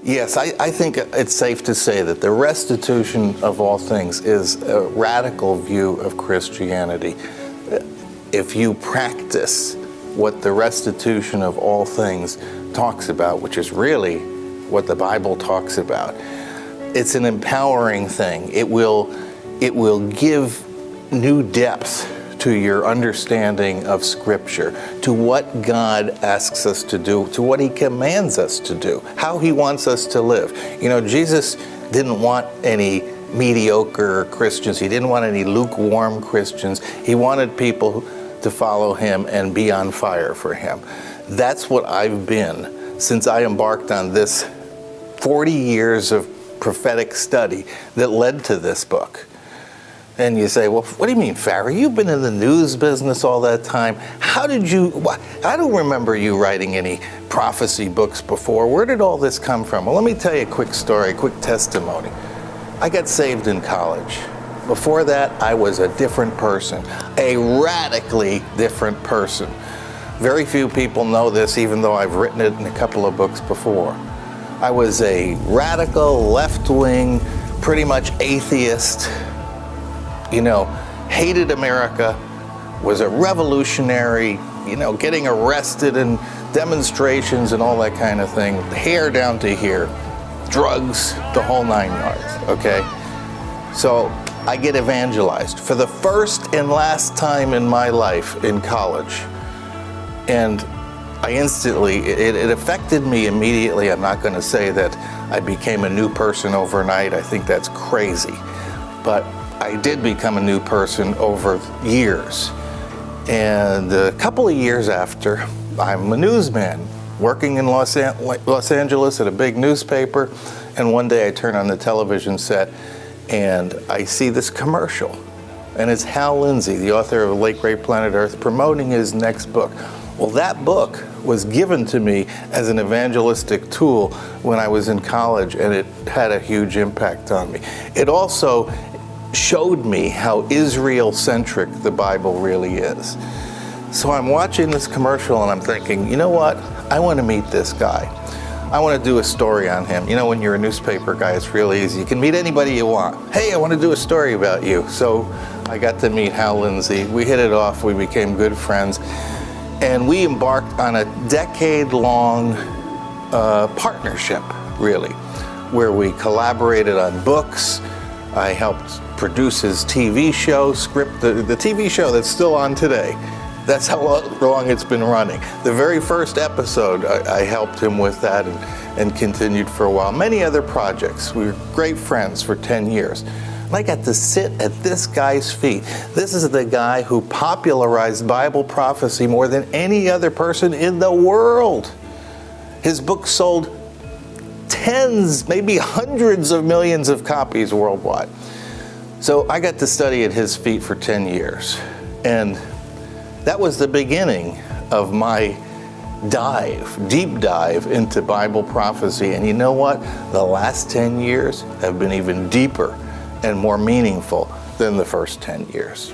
Yes, I think it's safe to say that the restitution of all things is a radical view of Christianity. If you practice what the restitution of all things talks about, which is really what the Bible talks about, it's an empowering thing. It will give new depth to your understanding of Scripture, to what God asks us to do, to what He commands us to do, how He wants us to live. You know, Jesus didn't want any mediocre Christians. He didn't want any lukewarm Christians. He wanted people to follow Him and be on fire for Him. That's what I've been since I embarked on this 40 years of prophetic study that led to this book. And you say, well, what do you mean, Farah? You've been in the news business all that time. I don't remember you writing any prophecy books before. Where did all this come from? Well, let me tell you a quick story, a quick testimony. I got saved in college. Before that, I was a different person, a radically different person. Very few people know this, even though I've written it in a couple of books before. I was a radical, left-wing, pretty much atheist, hated America, was a revolutionary, getting arrested in demonstrations and all that kind of thing, hair down to here, drugs, the whole 9 yards, okay? So I get evangelized for the first and last time in my life in college. And it affected me immediately. I'm not going to say that I became a new person overnight. I think that's crazy. But I did become a new person over years. And a couple of years after, I'm a newsman working in Los Angeles at a big newspaper. And one day I turn on the television set and I see this commercial. And it's Hal Lindsey, the author of Late Great Planet Earth, promoting his next book. Well, that book was given to me as an evangelistic tool when I was in college, and it had a huge impact on me. It also showed me how Israel-centric the Bible really is. So I'm watching this commercial and I'm thinking, you know what? I want to meet this guy. I want to do a story on him. When you're a newspaper guy, it's real easy. You can meet anybody you want. Hey, I want to do a story about you. So I got to meet Hal Lindsey. We hit it off. We became good friends. And we embarked on a decade-long partnership, really, where we collaborated on books. I helped produce his TV show, the TV show that's still on today. That's how long it's been running. The very first episode, I helped him with that and continued for a while. Many other projects. We were great friends for 10 years. And I got to sit at this guy's feet. This is the guy who popularized Bible prophecy more than any other person in the world. His book sold tens, maybe hundreds of millions of copies worldwide. So I got to study at his feet for 10 years. And that was the beginning of my deep dive into Bible prophecy. And you know what? The last 10 years have been even deeper and more meaningful than the first 10 years.